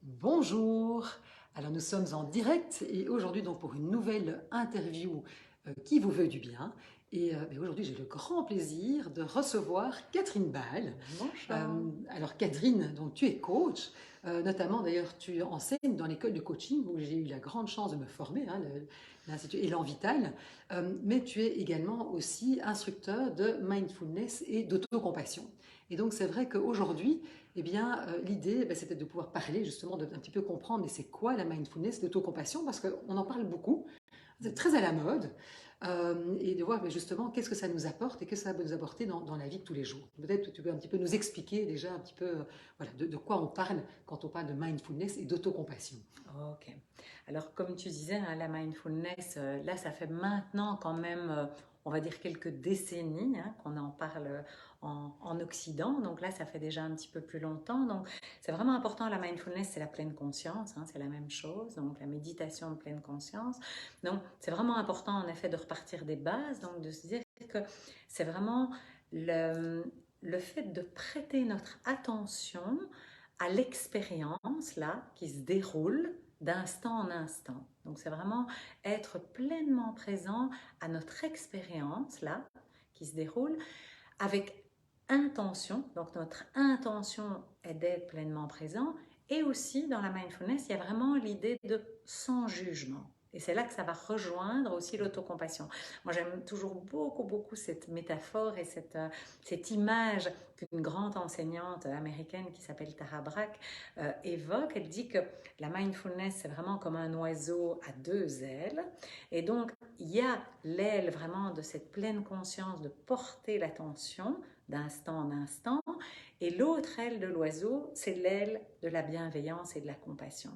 Bonjour, alors nous sommes en direct et aujourd'hui donc pour une nouvelle interview qui vous veut du bien. Et aujourd'hui j'ai le grand plaisir de recevoir Catherine Ball. Bonjour. Alors Catherine, donc tu es coach, notamment d'ailleurs tu enseignes dans l'école de coaching où j'ai eu la grande chance de me former, hein, l'Institut Élan Vital, mais tu es également aussi instructeur de mindfulness et d'autocompassion. Et donc c'est vrai qu'aujourd'hui, eh bien, l'idée, c'était de pouvoir parler justement, d'un petit peu comprendre, mais c'est quoi la mindfulness, l'autocompassion, parce qu'on en parle beaucoup, c'est très à la mode, et de voir justement qu'est-ce que ça nous apporte et qu'est-ce que ça peut nous apporter dans la vie de tous les jours. Peut-être que tu peux un petit peu nous expliquer déjà un petit peu voilà, de quoi on parle quand on parle de mindfulness et d'autocompassion. Ok. Alors, comme tu disais, hein, la mindfulness, là, ça fait maintenant quand même, on va dire quelques décennies hein, qu'on en parle en Occident. Donc là, ça fait déjà un petit peu plus longtemps. Donc, c'est vraiment important. La mindfulness, c'est la pleine conscience. Hein, c'est la même chose. Donc, la méditation de pleine conscience. Donc, c'est vraiment important, en effet, de repartir des bases. Donc, de se dire que c'est vraiment le fait de prêter notre attention à l'expérience là qui se déroule d'instant en instant. Donc c'est vraiment être pleinement présent à notre expérience là qui se déroule avec intention. Donc notre intention est d'être pleinement présent. Et aussi dans la mindfulness, il y a vraiment l'idée de sans jugement. Et c'est là que ça va rejoindre aussi l'autocompassion. Moi, j'aime toujours beaucoup, beaucoup cette métaphore et cette image qu'une grande enseignante américaine qui s'appelle Tara Brach évoque. Elle dit que la mindfulness, c'est vraiment comme un oiseau à deux ailes. Et donc, il y a l'aile vraiment de cette pleine conscience de porter l'attention d'instant en instant. Et l'autre aile de l'oiseau, c'est l'aile de la bienveillance et de la compassion.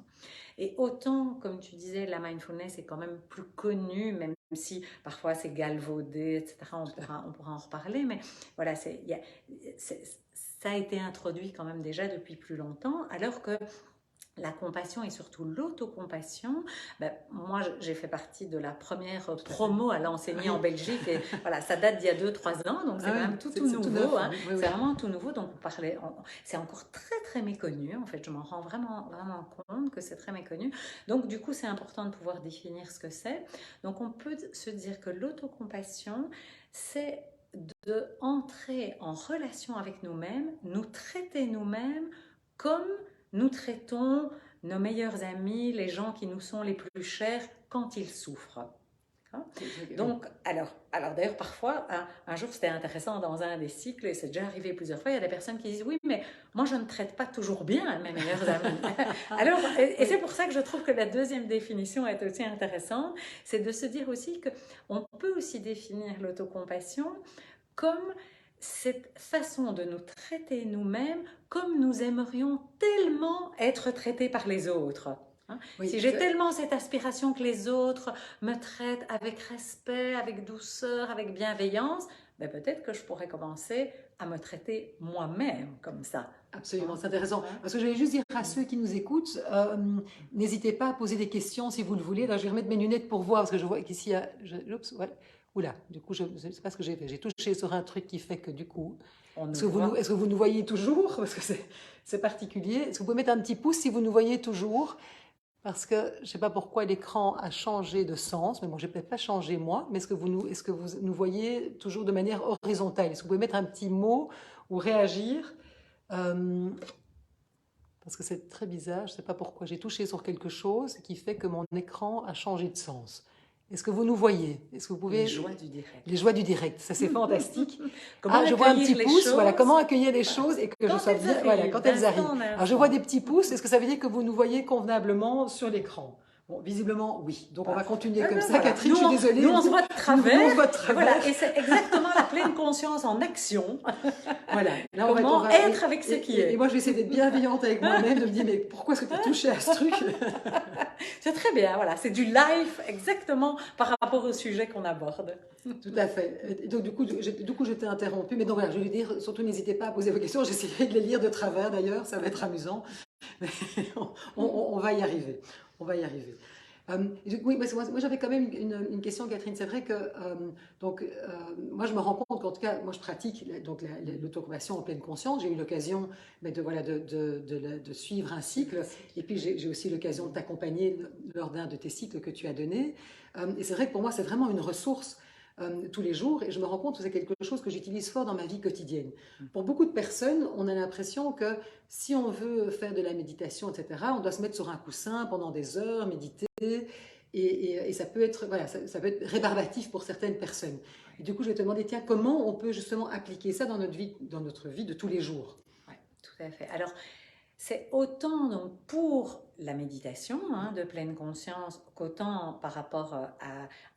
Et autant, comme tu disais, la mindfulness est quand même plus connue, même si parfois c'est galvaudé, etc. On pourra en reparler, mais voilà, ça a été introduit quand même déjà depuis plus longtemps, alors que la compassion et surtout l'autocompassion, ben, moi j'ai fait partie de la première promo à l'enseigner en Oui, Belgique et voilà, ça date d'il y a 2-3 ans, donc c'est ah quand oui même tout, c'est tout tout neuf, nouveau, hein. oui, oui, C'est oui. vraiment tout nouveau, donc c'est encore très très méconnu, en fait je m'en rends vraiment, vraiment compte que c'est très méconnu, donc du coup c'est important de pouvoir définir ce que c'est. Donc on peut se dire que l'autocompassion c'est de entrer en relation avec nous-mêmes, nous traiter nous-mêmes comme nous traitons nos meilleurs amis, les gens qui nous sont les plus chers quand ils souffrent. Oui. Donc, alors d'ailleurs, parfois, un jour, c'était intéressant dans un des cycles, et c'est déjà arrivé plusieurs fois, il y a des personnes qui disent, oui, mais moi, je ne traite pas toujours bien mes meilleurs amis. Alors, et c'est Oui. pour ça que je trouve que la deuxième définition est aussi intéressante, c'est de se dire aussi qu'on peut aussi définir l'autocompassion comme cette façon de nous traiter nous-mêmes comme nous aimerions tellement être traités par les autres. Si Oui, j'ai tellement cette aspiration que les autres me traitent avec respect, avec douceur, avec bienveillance, ben peut-être que je pourrais commencer à me traiter moi-même comme ça. absolument, Hein? c'est intéressant. Hein? Parce que je vais juste dire à ceux qui nous écoutent, n'hésitez pas à poser des questions si vous le voulez. Là, je vais remettre mes lunettes pour voir, parce que je vois qu'ici, il y a... oups, voilà. Oula, du coup, je ne sais pas ce que j'ai fait. J'ai touché sur un truc qui fait que du coup... On nous voit. Est-ce que vous nous voyez toujours? Parce que c'est particulier. Est-ce que vous pouvez mettre un petit pouce si vous nous voyez toujours? Parce que je ne sais pas pourquoi l'écran a changé de sens, mais bon, je n'ai peut-être pas changé moi, mais est-ce que vous nous voyez toujours de manière horizontale? Est-ce que vous pouvez mettre un petit mot ou réagir? Euh, Parce que c'est très bizarre, je ne sais pas pourquoi. J'ai touché sur quelque chose qui fait que mon écran a changé de sens. Est-ce que vous nous voyez? Est-ce que vous Les joies pouvez... du Les direct. joies du direct, ça c'est fantastique. Comment Ah, je vois un accueillir petit les pouce, voilà, comment choses accueillir les choses et que je quand sois elles bien, voilà, arrivent, quand elles d'instant arrivent. en Alors je vois des instant. petits pouces, est-ce que ça veut dire que vous nous voyez convenablement sur l'écran? Bon, visiblement, oui. Donc on va Parfait. continuer Ah comme ben ça. voilà. Catherine, je suis désolée. Nous, on se voit de Nous, on travers. se voit de Et travers. voilà. Et c'est exactement la pleine conscience en action. Voilà. Là, Comment être avec ce qui et est. moi, je vais essayer d'être bienveillante avec moi-même, de me dire, mais pourquoi est-ce que tu as touché à ce truc? C'est très bien. Voilà. C'est du live exactement par rapport au sujet qu'on aborde. Tout à fait. Et donc, du coup, je t'ai interrompu. Mais donc, voilà, je vais dire, surtout, n'hésitez pas à poser vos questions. J'essaierai de les lire de travers, d'ailleurs. Ça va être amusant. Mais on va y arriver. On va y arriver. Oui, parce que moi, j'avais quand même une question, Catherine. C'est vrai que moi je me rends compte qu'en tout cas moi je pratique donc l'autocompassion en pleine conscience. J'ai eu l'occasion de voilà de suivre un cycle et puis j'ai aussi l'occasion de t'accompagner lors d'un de tes cycles que tu as donné. Et c'est vrai que pour moi c'est vraiment une ressource tous les jours et je me rends compte que c'est quelque chose que j'utilise fort dans ma vie quotidienne. Pour beaucoup de personnes, on a l'impression que si on veut faire de la méditation, etc., on doit se mettre sur un coussin pendant des heures, méditer. Et ça peut être, voilà, ça peut être rébarbatif pour certaines personnes. Et du coup, je vais te demander, tiens, comment on peut justement appliquer ça dans notre vie de tous les jours? Oui, tout à fait. Alors, c'est autant donc pour la méditation de pleine conscience qu'autant par rapport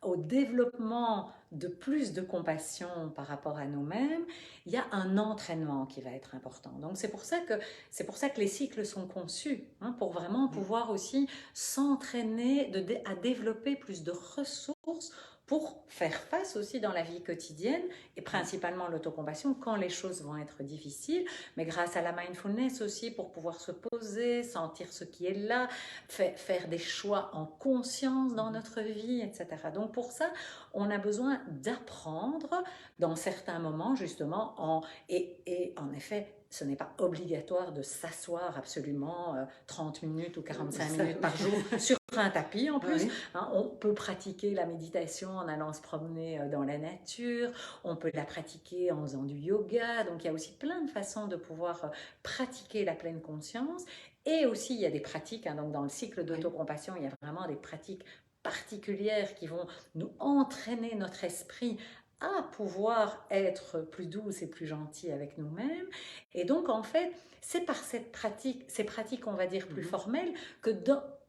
au développement de plus de compassion par rapport à nous-mêmes, il y a un entraînement qui va être important. Donc c'est pour ça que les cycles sont conçus pour vraiment pouvoir aussi s'entraîner à développer plus de ressources pour faire face aussi dans la vie quotidienne et principalement l'autocompassion quand les choses vont être difficiles, mais grâce à la mindfulness aussi pour pouvoir se poser, sentir ce qui est là, faire des choix en conscience dans notre vie, etc. Donc pour ça, on a besoin d'apprendre dans certains moments justement, et en effet, ce n'est pas obligatoire de s'asseoir absolument 30 minutes ou 45 minutes par jour sur un tapis en plus. Oui. On peut pratiquer la méditation en allant se promener dans la nature, on peut la pratiquer en faisant du yoga, donc il y a aussi plein de façons de pouvoir pratiquer la pleine conscience. Et aussi, il y a des pratiques, donc dans le cycle d'autocompassion, il y a vraiment des pratiques particulières qui vont nous entraîner notre esprit à pouvoir être plus douce et plus gentil avec nous-mêmes. Et donc, en fait, c'est par ces pratiques, on va dire, plus formelles, que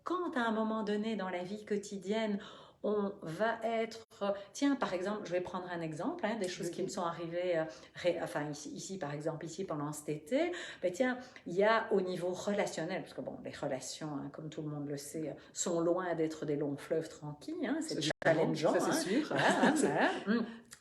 quand à un moment donné dans la vie quotidienne, on va être... Tiens, par exemple, je vais prendre un exemple, des choses qui me sont arrivées, enfin ici, par exemple, ici pendant cet été. Ben, tiens, il y a au niveau relationnel, parce que bon, les relations, comme tout le monde le sait, sont loin d'être des longs fleuves tranquilles, c'est challengeant. Ça, c'est sûr.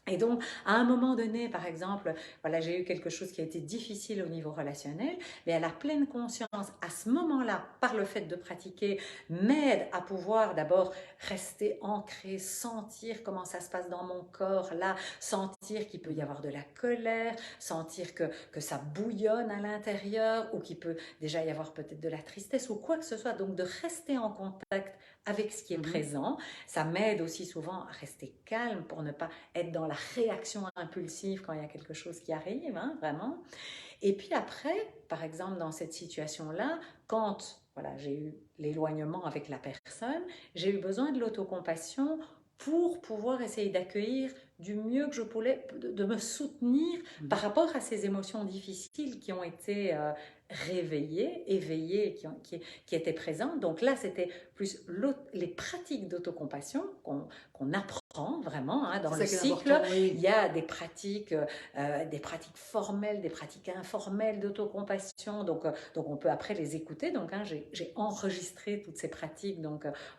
Et donc, à un moment donné, par exemple, voilà, j'ai eu quelque chose qui a été difficile au niveau relationnel, mais à la pleine conscience, à ce moment-là, par le fait de pratiquer, m'aide à pouvoir d'abord rester ancré, sentir comment ça se passe dans mon corps, là, sentir qu'il peut y avoir de la colère, sentir que ça bouillonne à l'intérieur, ou qu'il peut déjà y avoir peut-être de la tristesse, ou quoi que ce soit. Donc, de rester en contact avec ce qui est présent. Ça m'aide aussi souvent à rester calme pour ne pas être dans la réaction impulsive quand il y a quelque chose qui arrive, vraiment. Et puis après, par exemple, dans cette situation-là, quand voilà, j'ai eu l'éloignement avec la personne, j'ai eu besoin de l'autocompassion pour pouvoir essayer d'accueillir du mieux que je pouvais, de me soutenir par rapport à ces émotions difficiles qui ont été réveillées, éveillées, qui étaient présentes. Donc là, c'était plus les pratiques d'autocompassion qu'on apprend vraiment dans le cycle. Il y a des pratiques formelles, des pratiques informelles d'autocompassion. Donc on peut après les écouter. Donc j'ai enregistré toutes ces pratiques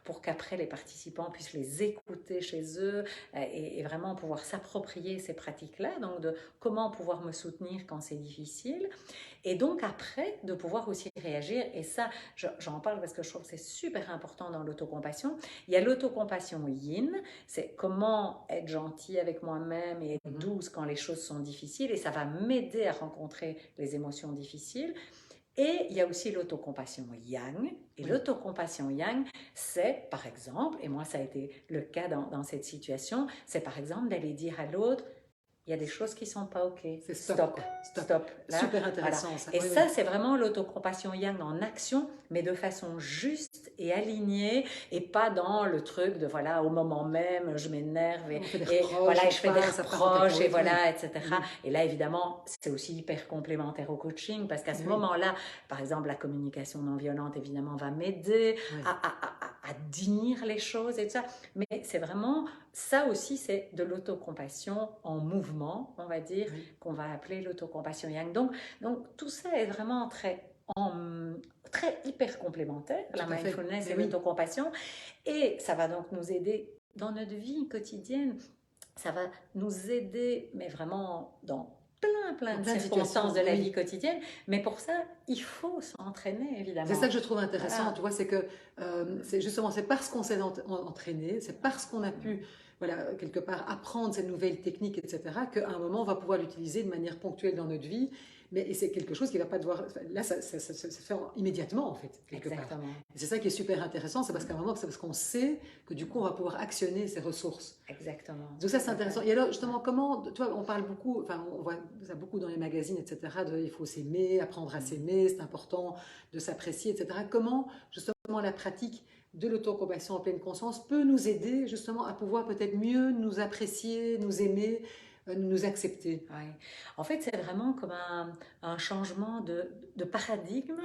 pour qu'après les participants puissent les écouter chez eux et vraiment pouvoir s'approprier ces pratiques-là. Donc de comment pouvoir me soutenir quand c'est difficile. Et donc après, de pouvoir aussi réagir, et ça, j'en parle parce que je trouve que c'est super important dans l'autocompassion. Il y a l'autocompassion yin, c'est comment être gentil avec moi-même et être douce quand les choses sont difficiles, et ça va m'aider à rencontrer les émotions difficiles. Et il y a aussi l'autocompassion yang. Et l'autocompassion yang, c'est par exemple, et moi ça a été le cas dans cette situation, c'est par exemple d'aller dire à l'autre, il y a des choses qui ne sont pas OK. C'est stop. Là, super intéressant. Voilà. Ça. Et ça, c'est vraiment l'autocompassion yang en action, mais de façon juste et alignée, et pas dans le truc de, voilà, au moment même, je m'énerve et je fais des reproches, et voilà, etc. Et là, évidemment, c'est aussi hyper complémentaire au coaching, parce qu'à ce moment-là, par exemple, la communication non violente, évidemment, va m'aider à dire les choses et tout ça. Mais c'est vraiment... Ça aussi, c'est de l'autocompassion en mouvement, on va dire, qu'on va appeler l'autocompassion yang. Donc, tout ça est vraiment très hyper complémentaire, la mindfulness et l'autocompassion. Et ça va donc nous aider dans notre vie quotidienne. Ça va nous aider, mais vraiment dans plein dans de plein de circonstances situations, de la vie oui. quotidienne. Mais pour ça, il faut s'entraîner, C'est ça évidemment. que je trouve intéressant, Voilà. tu vois, c'est que c'est justement, c'est parce qu'on s'est entraîné, c'est parce qu'on a pu, voilà, quelque part apprendre ces nouvelles techniques, etc., qu'à un moment, on va pouvoir l'utiliser de manière ponctuelle dans notre vie. Mais et c'est quelque chose qui va pas devoir, enfin, là, ça se fait immédiatement, en fait, quelque part. Exactement. Et c'est ça qui est super intéressant, c'est parce qu'à un moment, c'est parce qu'on sait que du coup, on va pouvoir actionner ces ressources. Exactement. Donc ça, Tout c'est à fait. intéressant. Et alors, Ouais. justement, comment, toi, on parle beaucoup, enfin, on voit ça beaucoup dans les magazines, etc., il faut s'aimer, apprendre à Mm. s'aimer, c'est important de s'apprécier, etc. Comment, justement, la pratique de l'autocompassion en pleine conscience peut nous aider, justement, à pouvoir peut-être mieux nous apprécier, nous aimer, nous accepter. Ouais. En fait, c'est vraiment comme un changement de paradigme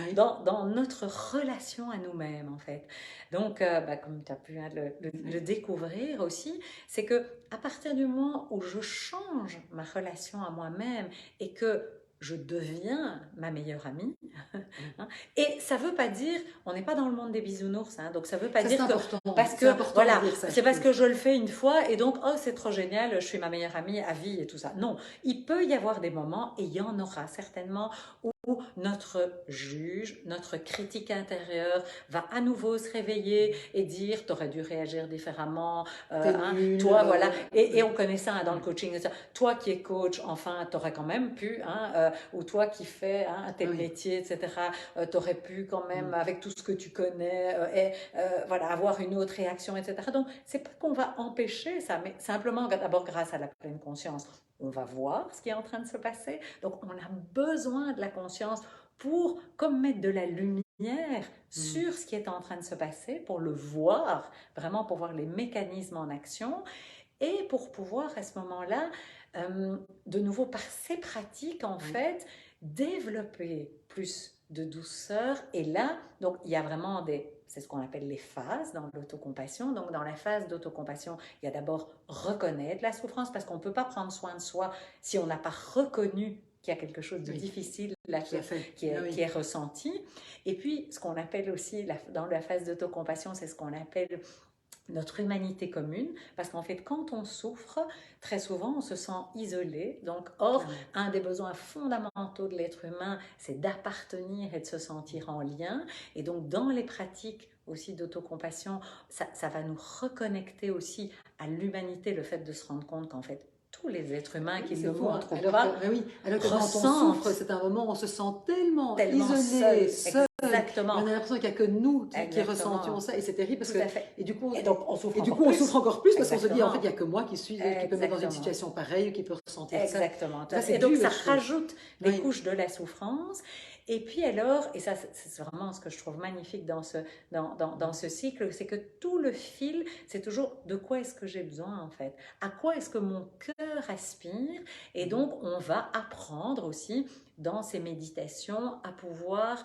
Oui, dans notre relation à nous-mêmes, en fait. Donc, bah, comme tu as pu hein, le oui. découvrir aussi, c'est que à partir du moment où je change ma relation à moi-même et que je deviens ma meilleure amie, Oui. hein, et ça veut pas dire, on n'est pas dans le monde des bisounours, hein, donc ça veut pas Ça, dire que parce c'est que important de voilà, dire ça, je c'est parce trouve. que je le fais une fois et donc oh c'est trop génial, je suis ma meilleure amie à vie et tout ça. Non, il peut y avoir des moments et il y en aura certainement où notre juge, notre critique intérieure va à nouveau se réveiller et dire t'aurais dû réagir différemment, T'es hein, nul, toi voilà, et oui. on connaît ça hein, dans le Oui. coaching, toi qui es coach, enfin t'aurais quand même pu, hein, ou toi qui fais hein, tel Oui. métier, etc., t'aurais pu quand même, Mm. avec tout ce que tu connais, voilà, avoir une autre réaction, etc. Donc c'est pas qu'on va empêcher ça, mais simplement d'abord grâce à la pleine conscience, on va voir ce qui est en train de se passer. Donc on a besoin de la conscience pour comme mettre de la lumière Mm. sur ce qui est en train de se passer, pour le voir, vraiment pour voir les mécanismes en action et pour pouvoir à ce moment-là, de nouveau par ces pratiques en Oui. fait, développer plus de douceur. Et là, donc il y a vraiment c'est ce qu'on appelle les phases dans l'autocompassion. Donc dans la phase d'autocompassion, il y a d'abord reconnaître la souffrance parce qu'on ne peut pas prendre soin de soi si on n'a pas reconnu qu'il y a quelque chose de Oui. difficile là Tout à fait. Ah qui oui. est ressenti. Et puis, ce qu'on appelle aussi, dans la phase d'autocompassion, c'est ce qu'on appelle notre humanité commune, parce qu'en fait, quand on souffre, très souvent, on se sent isolé. Donc, or, Clairement. un des besoins fondamentaux de l'être humain, c'est d'appartenir et de se sentir en lien. Et donc, dans les pratiques aussi d'autocompassion, ça va nous reconnecter aussi à l'humanité, le fait de se rendre compte qu'en fait, tous les êtres humains, Oui, qu'ils c'est le fou, hein. montrent ou Alors que, pas, ben oui, alors que quand on souffre, ressentent c'est un moment où on se sent tellement tellement isolé, seuls. seul, et on Exactement, a l'impression qu'il n'y a que nous qui ressentions exactement, ça, et c'est terrible parce tout que, à fait. et du coup, Et donc, on souffre et du encore coup, on souffre plus. encore plus parce qu'on se dit, en fait, il Exactement. n'y a que moi qui peut me mettre dans une Exactement. situation pareille, qui peut ressentir ça. Exactement. Ça, c'est Et donc, ça dur, je trouve. rajoute des Oui, couches de la souffrance. Et puis alors, et ça, c'est vraiment ce que je trouve magnifique dans ce cycle, c'est que tout le fil, c'est toujours de quoi est-ce que j'ai besoin en fait? À quoi est-ce que mon cœur aspire? Et donc, on va apprendre aussi dans ces méditations à pouvoir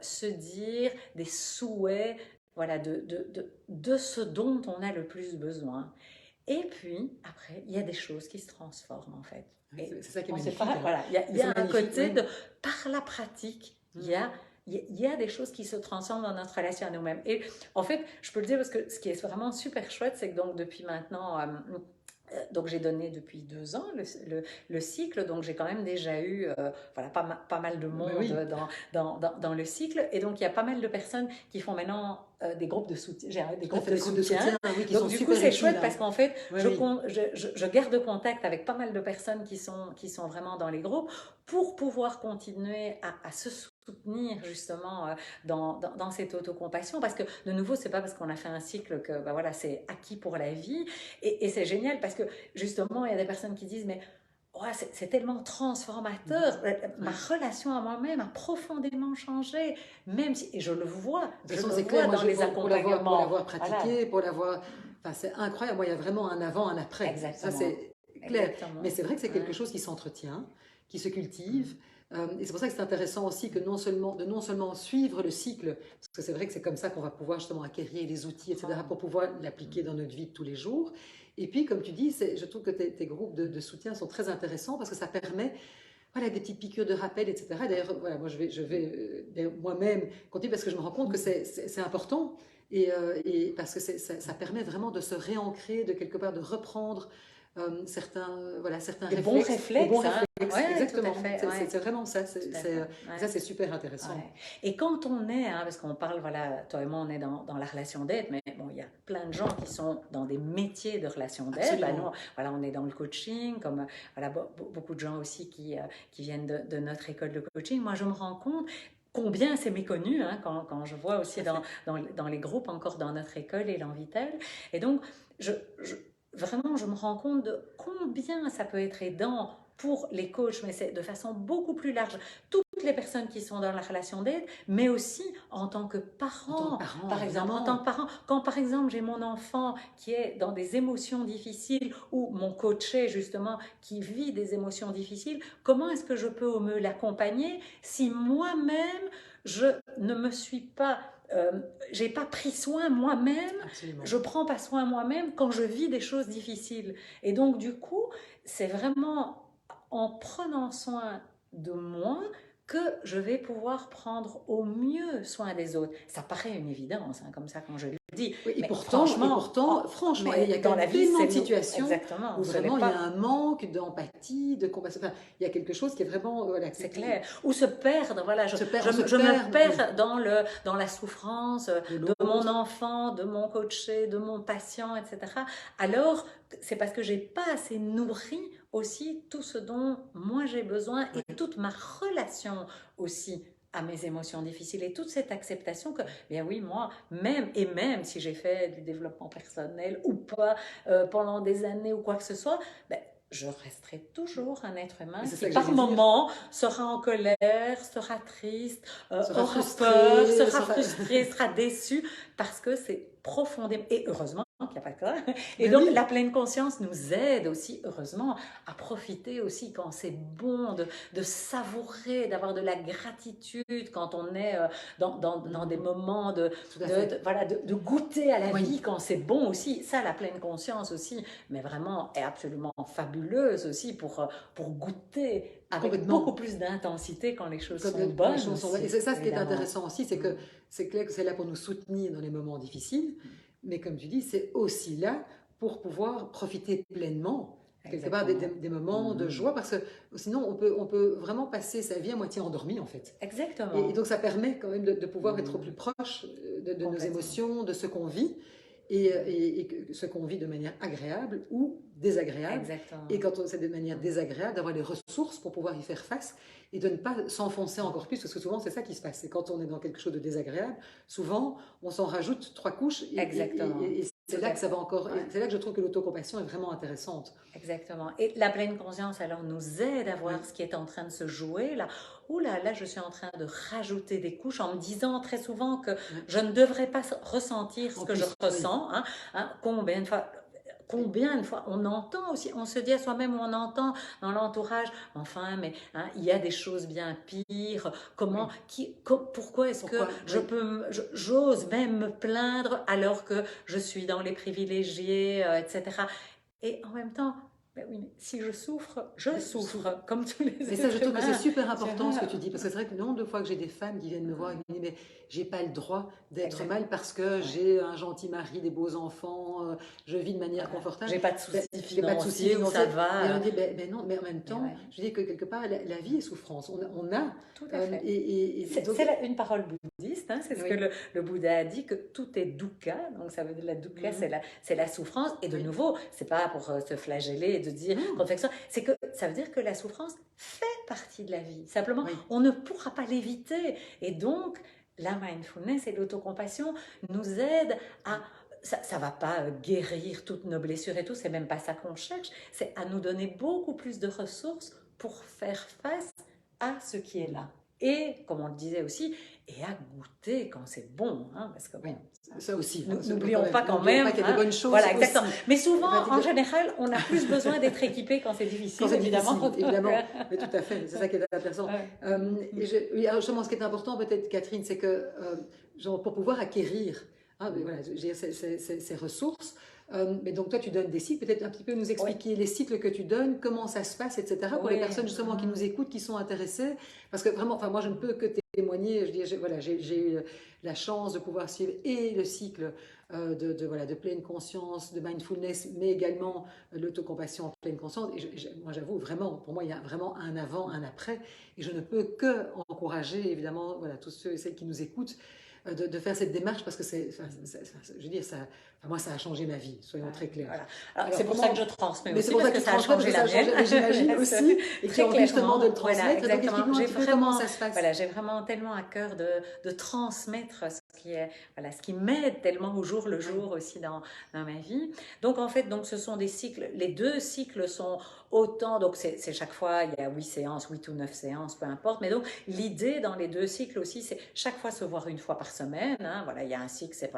se dire des souhaits, voilà, de ce dont on a le plus besoin. Et puis, après, il y a des choses qui se transforment en fait. oui, Et c'est ça qui est on sait magnifique, pas, hein. voilà, il y C'est a un magnifique, côté oui. de, par la pratique, Mm. il y a des choses qui se transforment dans notre relation à nous-mêmes. Et en fait, je peux le dire parce que ce qui est vraiment super chouette, c'est que donc depuis maintenant, donc j'ai donné depuis 2 ans le cycle, donc j'ai quand même déjà eu voilà, pas mal de Ben monde oui, dans le cycle. Et donc il y a pas mal de personnes qui font maintenant des groupes de soutien, des tout à groupes fait, de des groupes de soutien. soutien, oui, qui Donc sont du coup super c'est utiles, chouette hein. parce qu'en fait Oui, oui. je garde contact avec pas mal de personnes qui sont vraiment dans les groupes pour pouvoir continuer à se soutenir justement dans cette autocompassion parce que de nouveau c'est pas parce qu'on a fait un cycle que ben voilà, c'est acquis pour la vie et c'est génial parce que justement il y a des personnes qui disent mais ouais, c'est tellement transformateur. Ma Oui. relation à moi-même a profondément changé, même si, et De toute je façon, le c'est clair, vois moi, dans les pour accompagnements. l'avoir Voilà, pratiqué, pour l'avoir. Enfin, c'est incroyable. Moi, il y a vraiment un avant, un après. Ça, exactement, c'est clair. Mais exactement. c'est vrai que c'est quelque Ouais. chose qui s'entretient, qui se Mm. cultive. Et c'est pour ça que c'est intéressant aussi que non seulement suivre le cycle, parce que c'est vrai que c'est comme ça qu'on va pouvoir justement acquérir les outils, etc., Oh. pour pouvoir l'appliquer Mm. dans notre vie de tous les jours. Et puis, comme tu dis, je trouve que tes groupes de soutien sont très intéressants parce que ça permet voilà, des petites piqûres de rappel, etc. D'ailleurs, voilà, moi, je vais moi-même continuer parce que je me rends compte que c'est important et parce que ça permet vraiment de se réancrer, de quelque part de reprendre certains Des bons réflexes, des bons réflexes, hein. réflexes Ouais, tout à exactement. fait. Ouais, C'est vraiment ça. tout à fait. Ouais. Ça, c'est super intéressant. Ouais. Et quand on est, hein, parce qu'on parle, voilà, toi et moi, on est dans la relation d'aide, mais bon, il y a plein de gens qui sont dans des métiers de relation d'aide. Bah, nous, Absolument. voilà, on est dans le coaching, comme voilà, beaucoup de gens aussi qui viennent de notre école de coaching. Moi, je me rends compte combien c'est méconnu, hein, quand je vois Tout aussi à fait. dans les groupes encore dans notre école et l'Envitel. Et donc, je, je, vraiment, je me rends compte de combien ça peut être aidant pour les coachs, mais c'est de façon beaucoup plus large. Toutes les personnes qui sont dans la relation d'aide, mais aussi en tant que En tant que parent, parent, par exemple, en tant que évidemment. parent. Quand par exemple j'ai mon enfant qui est dans des émotions difficiles ou mon coaché justement qui vit des émotions difficiles, comment est-ce que je peux au mieux l'accompagner si moi-même je ne me suis pas j'ai pas pris soin moi-même, Absolument. je prends pas soin moi-même quand je vis des choses difficiles. Et donc du coup, c'est vraiment en prenant soin de moi que je vais pouvoir prendre au mieux soin des autres. Ça paraît une évidence, hein, comme ça quand je le dis, Oui, mais franchement, il mais y a quand dans la même vie, tellement c'est de situations exactement, où ce n'est vraiment il y a pas. un manque d'empathie, de compassion. Enfin, il y a quelque chose qui est vraiment, voilà, C'est clair. Ou se perdre, voilà, on se je me perd, oui, perds dans la souffrance de de mon l'autre. enfant, de mon coaché, de mon patient, etc. Alors, c'est parce que j'ai pas assez nourri aussi tout ce dont moi j'ai besoin et Ouais. toute ma relation aussi à mes émotions difficiles et toute cette acceptation que, bien oui, moi, même si j'ai fait du développement personnel ou pas pendant des années ou quoi que ce soit, ben, je resterai toujours un être Mais humain c'est qui, ça que par j'allais dire. moment, sera en colère, sera triste, Sera aura peur, frustré, sera sera... frustré, sera déçu, parce que c'est profondément, et heureusement qu'il n'y a pas que ça. Et Ben donc, la oui, pleine conscience nous aide aussi, heureusement, à profiter aussi quand c'est bon, de savourer, d'avoir de la gratitude quand on est dans des moments tout à fait. voilà, de goûter à la Oui, vie quand c'est bon aussi. Ça, la pleine conscience aussi, mais vraiment est absolument fabuleuse aussi pour goûter avec beaucoup complètement. plus d'intensité quand les choses Quand sont quand les bonnes choses sont... Et aussi, c'est ça ce qui est évidemment. intéressant aussi, c'est Mm. que c'est clair que c'est là pour nous soutenir dans les moments difficiles, mais comme tu dis, c'est aussi là pour pouvoir profiter pleinement, quelque part, Exactement. des moments de Mm. joie, parce que sinon, on peut vraiment passer sa vie à moitié endormi, en fait. Et Exactement. donc, ça permet quand même de pouvoir être au plus Mm. proche de nos Complètement. émotions, de ce qu'on vit, ce qu'on vit de manière agréable ou désagréable. Et Exactement. quand c'est de manière Mm. désagréable, d'avoir les ressources pour pouvoir y faire face et de ne pas s'enfoncer encore plus, parce que souvent c'est ça qui se passe. C'est quand on est dans quelque chose de désagréable, souvent on s'en rajoute 3 couches Exactement. et c'est Tout là à que ça va fait. encore. Ouais. C'est là que je trouve que l'autocompassion est vraiment intéressante. Exactement. Et la pleine conscience, alors, nous aide à voir Oui, ce qui est en train de se jouer là. Ouh là, je suis en train de rajouter des couches en me disant très souvent que oui. je ne devrais pas ressentir ce En que je plus, oui, ressens. Hein. Combien de fois on entend aussi, on se dit à soi-même ou on entend dans l'entourage, enfin, mais hein, il y a des choses bien pires. oui. Pourquoi est-ce que Pourquoi? Oui. j'ose même me plaindre alors que je suis dans les privilégiés, etc. Et en même temps, ben oui, mais si je Mais, souffre, comme tous les mais ça, je êtres trouve que c'est humains. super Tu important ce que vois. tu dis, parce que c'est vrai que le nombre de fois que j'ai des femmes qui viennent me voir et qui me disent, mais j'ai pas le droit d'être Exact. mal parce que Ouais. j'ai un gentil mari, des beaux enfants, je vis de manière Voilà. confortable, J'ai pas de ben, soucis j'ai pas de soucis financiers où ça financiers. Et va. on dit, ben non, mais en même Mais temps, ouais, je dis que quelque part, la vie est souffrance. On a tout à fait. et donc, Une parole bouddhiste, hein, c'est ce que oui, le Bouddha a dit, que tout est dukkha, donc ça veut dire la dukkha, mhm, c'est la souffrance, et de oui, nouveau, c'est pas pour se flageller et de dire qu'on non, fait que c'est que ça veut dire que la souffrance fait partie de la vie. Simplement, oui, on ne pourra pas l'éviter, et donc la mindfulness et l'autocompassion nous aident à ça va pas guérir toutes nos blessures et tout, c'est même pas ça qu'on cherche, c'est à nous donner beaucoup plus de ressources pour faire face à ce qui est là. Et, comme on le disait aussi, et à goûter quand c'est bon, hein, parce que oui, bon, ça aussi, hein, n'oublions pas quand n'oublions même, pas qu'il y a des hein, bonnes choses voilà, exactement. aussi. Mais souvent, Enfin, en général, on a plus besoin d'être équipé quand c'est quand difficile, c'est évidemment. difficile, évidemment, mais tout à fait, c'est ça qui est intéressant. Ouais. Oui, alors justement, ce qui est important peut-être, Catherine, c'est que genre, pour pouvoir acquérir voilà, ces ressources, mais donc toi tu donnes des cycles, peut-être un petit peu nous Oui, expliquer les cycles que tu donnes, comment ça se passe, etc., pour les oui. personnes justement qui nous écoutent, qui sont intéressées, parce que vraiment, enfin moi je ne peux que témoigner. Je dis, voilà, j'ai eu la chance de pouvoir suivre et le cycle voilà, de pleine conscience, de mindfulness, mais également l'autocompassion en pleine conscience. Et moi, j'avoue, vraiment, pour moi, il y a vraiment un avant, un après. Et je ne peux que encourager, évidemment, voilà, tous ceux et celles qui nous écoutent, de faire cette démarche parce que je veux dire, moi, ça a changé ma vie, soyons très clairs. Voilà. Alors, Alors, c'est pour ça que je transmets mais aussi, c'est pour parce ça que que ça a changé la mienne. mais j'imagine aussi, et qui Très ont envie justement de le clairement, voilà, transmettre. Donc, exactement. explique-nous un J'ai petit peu comment vraiment, ça se passe. voilà, j'ai vraiment tellement à cœur de transmettre ce qui est, voilà, ce qui m'aide tellement au jour le jour aussi dans ma vie. Donc, en fait, donc, ce sont des cycles, les 2 cycles sont autant, donc c'est chaque fois, il y a 8 séances, 8 ou 9 séances, peu importe. Mais donc, l'idée dans les 2 cycles aussi, c'est chaque fois se voir une fois par semaine. Hein, voilà, il y a un cycle, c'est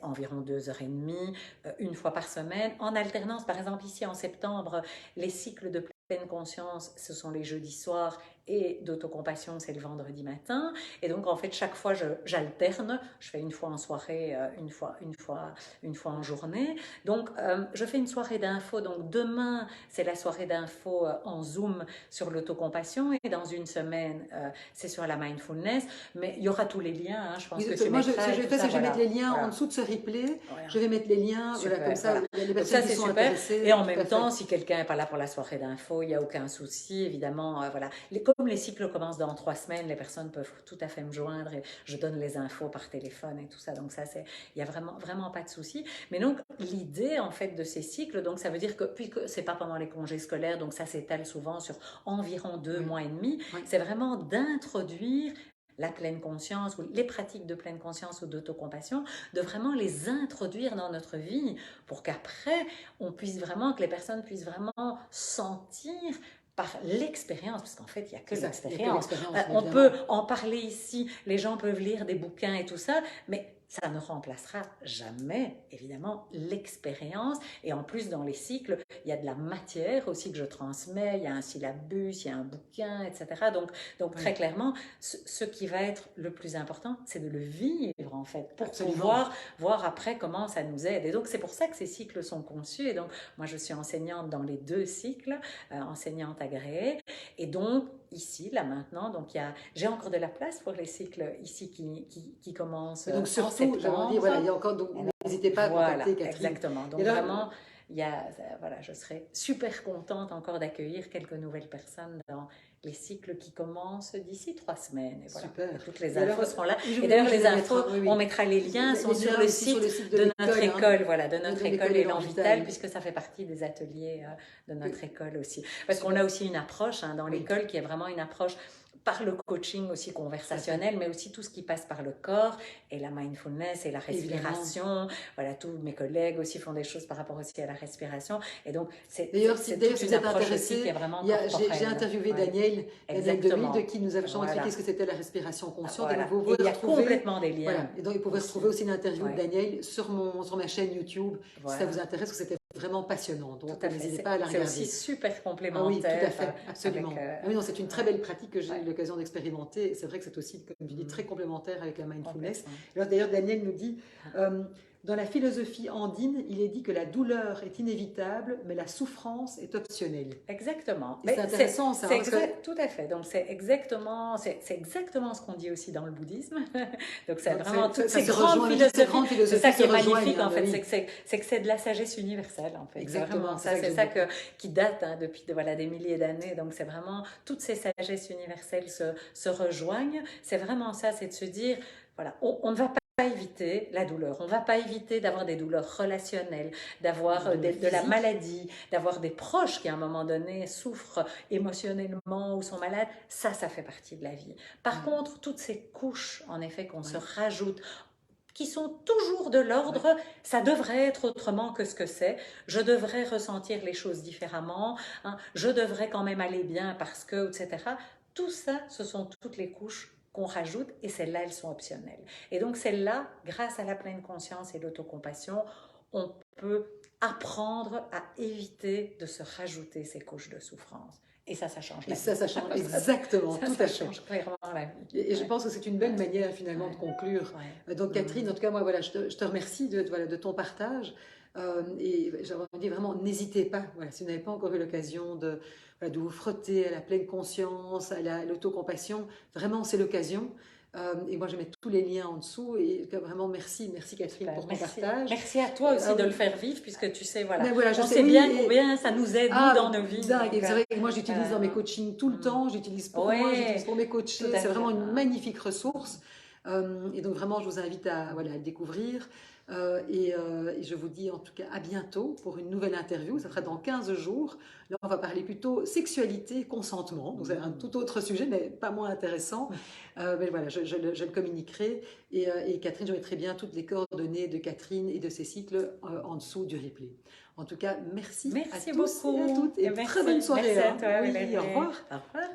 environ 2 heures et demie, une fois par semaine, en alternance. Par exemple, ici en septembre, les cycles de pleine conscience, ce sont les jeudis soirs, et d'autocompassion, c'est le vendredi matin. Et donc, en fait, chaque fois, j'alterne. Je fais une fois en soirée, une fois en journée. Donc, je fais une soirée d'info. Donc, demain, c'est la soirée d'info en Zoom sur l'autocompassion. Et dans une semaine, c'est sur la mindfulness. Mais il y aura tous les liens. Hein, je pense que tu moi, ce mettras que je vais faire, c'est que je vais mettre les liens en dessous de ce replay. Voilà. Je vais mettre les liens, Super, voilà, comme ça, voilà. il y a les Donc personnes ça, qui c'est sont super. intéressées. Et en même temps, si quelqu'un n'est pas là pour la soirée d'info, il n'y a aucun souci, évidemment. Voilà. Comme les cycles commencent dans 3 semaines, les personnes peuvent tout à fait me joindre et je donne les infos par téléphone et tout ça. Donc ça, il n'y a vraiment, vraiment pas de souci. Mais donc, l'idée, en fait, de ces cycles, donc ça veut dire que, puisque c'est pas pendant les congés scolaires, donc ça s'étale souvent sur environ 2 mois et demi, c'est vraiment d'introduire la pleine conscience ou les pratiques de pleine conscience ou d'autocompassion, de vraiment les introduire dans notre vie pour qu'après, que les personnes puissent vraiment sentir par l'expérience, parce qu'en fait, il n'y a que l'expérience. On peut en parler ici, les gens peuvent lire des bouquins et tout ça, mais ça ne remplacera jamais, évidemment, l'expérience. Et en plus, dans les cycles, il y a de la matière aussi que je transmets, il y a un syllabus, il y a un bouquin, etc. Donc très clairement, ce qui va être le plus important, c'est de le vivre, en fait, pour pouvoir voir après comment ça nous aide. Et donc, c'est pour ça que ces cycles sont conçus. Et donc, moi, je suis enseignante dans les 2 cycles, enseignante agréée. Et donc, ici, là maintenant, donc j'ai encore de la place pour les cycles ici qui commencent donc, surtout, en septembre. Dit, voilà, il y a encore, donc n'hésitez pas à contacter Catherine. Exactement. Donc vraiment, voilà, je serais super contente encore d'accueillir quelques nouvelles personnes dans les cycles qui commencent d'ici 3 semaines. Et voilà. Super. Et toutes les infos seront là. Et d'ailleurs, les infos, on mettra les liens, sont sur le site de notre école, voilà, de notre école Élan Vital, puisque ça fait partie des ateliers de notre école aussi. Parce qu'on a aussi une approche dans l'école qui est vraiment une approche par le coaching aussi conversationnel, mais aussi tout ce qui passe par le corps et la mindfulness et la respiration. Évidemment. Voilà, tous mes collègues aussi font des choses par rapport aussi à la respiration. Et donc, c'est toute une approche aussi qui est vraiment corporelle. J'ai interviewé Daniel Demille, qui nous avait expliqué qu'est-ce que c'était la respiration consciente. Voilà. Et il y a complètement des liens. Voilà. Et donc, vous pouvez retrouver aussi une interview de Daniel sur ma chaîne YouTube, si ça vous intéresse, parce que c'était vraiment passionnant. Donc, n'hésitez pas à la regarder. C'est aussi super complémentaire. Oui, tout à fait, absolument. Oui, non, c'est une très belle pratique que j'ai eu l'occasion d'expérimenter. C'est vrai que c'est aussi, comme tu dis, très complémentaire avec la mindfulness. D'ailleurs, Daniel nous dit, dans la philosophie andine, il est dit que la douleur est inévitable, mais la souffrance est optionnelle. Exactement. C'est intéressant, ça. Tout à fait. Donc, c'est exactement ce qu'on dit aussi dans le bouddhisme. Donc, c'est vraiment toutes ces grandes philosophies. C'est ça qui est magnifique, en fait. C'est que c'est de la sagesse universelle, en fait. Exactement. C'est ça qui date depuis des milliers d'années. Donc, c'est vraiment toutes ces sagesses universelles se rejoignent. C'est vraiment ça, c'est de se dire, voilà, on ne va pas éviter la douleur, on ne va pas éviter d'avoir des douleurs relationnelles, d'avoir de la maladie, d'avoir des proches qui à un moment donné souffrent émotionnellement ou sont malades, ça fait partie de la vie. Par contre, toutes ces couches en effet qu'on se rajoute, qui sont toujours de l'ordre, ça devrait être autrement que ce que c'est, je devrais ressentir les choses différemment, je devrais quand même aller bien parce que, etc. Tout ça, ce sont toutes les couches qu'on rajoute, et celles-là, elles sont optionnelles. Et donc, celles-là, grâce à la pleine conscience et l'autocompassion, on peut apprendre à éviter de se rajouter ces couches de souffrance. Et ça change la vie. Ça change, exactement, tout à fait. Ça change clairement la vie. Et je pense que c'est une belle manière, finalement, de conclure. Donc, Catherine, en tout cas, moi, voilà, je te remercie de ton partage. Et j'avais envie de dire vraiment, n'hésitez pas, si vous n'avez pas encore eu l'occasion de de vous frotter à la pleine conscience, à l'autocompassion. Vraiment, c'est l'occasion. Et moi, je mets tous les liens en dessous. Et vraiment, merci Catherine Super, pour ton merci. partage. Merci à toi aussi de le faire vivre, puisque tu sais, voilà, Mais voilà, je on sais, sait oui, bien combien ça nous aide, nous, dans nos vies. dingue. Donc, Et c'est vrai que moi, j'utilise dans mes euh, coachings tout le temps. J'utilise pour moi, j'utilise ouais, pour mes tout coachés. à C'est fait. vraiment une magnifique ressource. Et donc, vraiment, je vous invite à, voilà, à le découvrir. Et je vous dis en tout cas à bientôt pour une nouvelle interview. Ça sera dans 15 jours. Là, on va parler plutôt sexualité, consentement. Donc, c'est un tout autre sujet, mais pas moins intéressant. Mais voilà, je le communiquerai. Et Catherine, je mettrai bien toutes les coordonnées de Catherine et de ses cycles en dessous du replay. En tout cas, merci à Merci tous et à beaucoup. toutes et Et très bonne soirée. merci à Hein. toi, Oui, au Valérie. revoir. Au revoir.